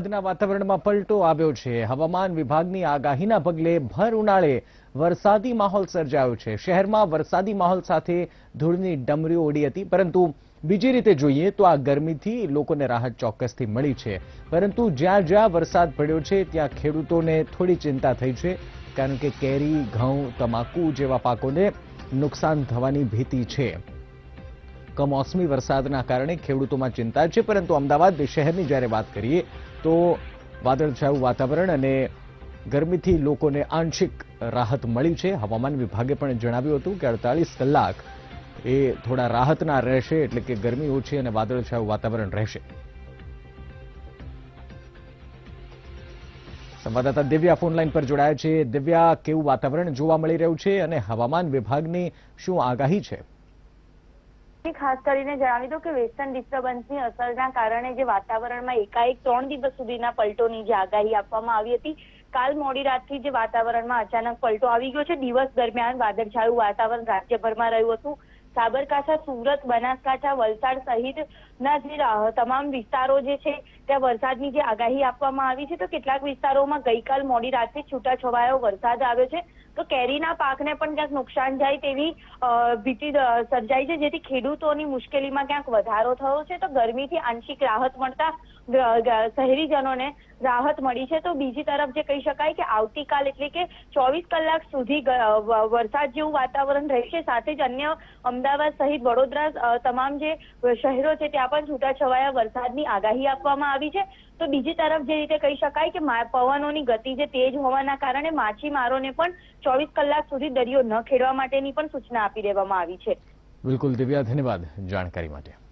વાતાવરણમાં પલટો આવ્યો છે। હવામાન વિભાગની આગાહીના પગલે ભર ઉનાળે વરસાદી માહોલ સર્જાયો છે। શહેરમાં વરસાદી માહોલ સાથે ધૂળની ડમરીઓ ઉડી હતી, પરંતુ બીજી રીતે જોઈએ તો આ ગરમીથી લોકોને રાહત ચોક્કસથી મળી છે। પરંતુ જ્યાં જ્યાં વરસાદ પડ્યો છે ત્યાં ખેડૂતોને થોડી ચિંતા થઈ છે, કારણ કે કેરી, ઘઉં, તમાકુ જેવા પાકોને નુકસાન થવાની ભીતિ છે। કમોસમી વરસાદના કારણે ખેડૂતોમાં ચિંતા છે, પરંતુ અમદાવાદ શહેરની જ્યારે વાત કરીએ તો વાદળછાયું વાતાવરણ અને ગરમીથી લોકોને આંશિક રાહત મળી છે। હવામાન વિભાગે પણ જણાવ્યું હતું કે 48 કલાક એ થોડા રાહતના રહેશે, એટલે કે ગરમી ઓછી અને વાદળછાયું વાતાવરણ રહેશે। સંવાદદાતા દિવ્યા ફોનલાઈન પર જોડાયા છે। દિવ્યા, કેવું વાતાવરણ જોવા મળી રહ્યું છે અને હવામાન વિભાગની શું આગાહી છે? ખાસ કરીને જણાવી દો કે વેસ્ટર્ન ડિસ્ટર્બન્સની અસરના કારણે જે વાતાવરણમાં એકાએક 3 દિવસ સુધીના પલટોની જે આગાહી આપવામાં આવી હતી, કાલ મોડી રાતથી જે વાતાવરણમાં અચાનક પલટો આવી ગયો છે। દિવસ દરમિયાન વાદળછાયું વાતાવરણ રાજ્યભરમાં રહ્યું હતું। સાબરકાંઠા, સુરત, બનાસકાંઠા, વલસાડ સહિતના જે તમામ વિસ્તારો જે છે ત્યાં વરસાદની જે આગાહી આપવામાં આવી છે, તો કેટલાક વિસ્તારોમાં ગઈકાલ મોડી રાતથી છૂટાછવાયો વરસાદ આવ્યો છે। તો કેરીના પાકને પણ ક્યાંક નુકસાન જાય તેવી ભીતિ સર્જાઈ છે, જેથી ખેડૂતોની મુશ્કેલીમાં ક્યાંક વધારો થયો છે। તો ગરમીથી આંશિક રાહત મળતા શહેરીજનોને રાહત મળી છે। તો બીજી તરફ જે કહી શકાય કે આવતીકાલ એટલે કે 24 કલાક સુધી વરસાદ જેવું વાતાવરણ રહેશે। સાથે જ અન્ય અમદાવાદ સહિત વડોદરા તમામ જે શહેરો છે ત્યાં પણ છૂટાછવાયા વરસાદની આગાહી આપવામાં આવી છે। તો બીજી તરફ જે રીતે કહી શકાય કે પવનોની ગતિ જે તેજ હોવાના કારણે માછીમારોને પણ 24 કલાક સુધી દરિયો ન ખેડવા માટેની પણ સૂચના આપી દેવામાં આવી છે। બિલકુલ દિવ્યા, ધન્યવાદ જાણકારી માટે।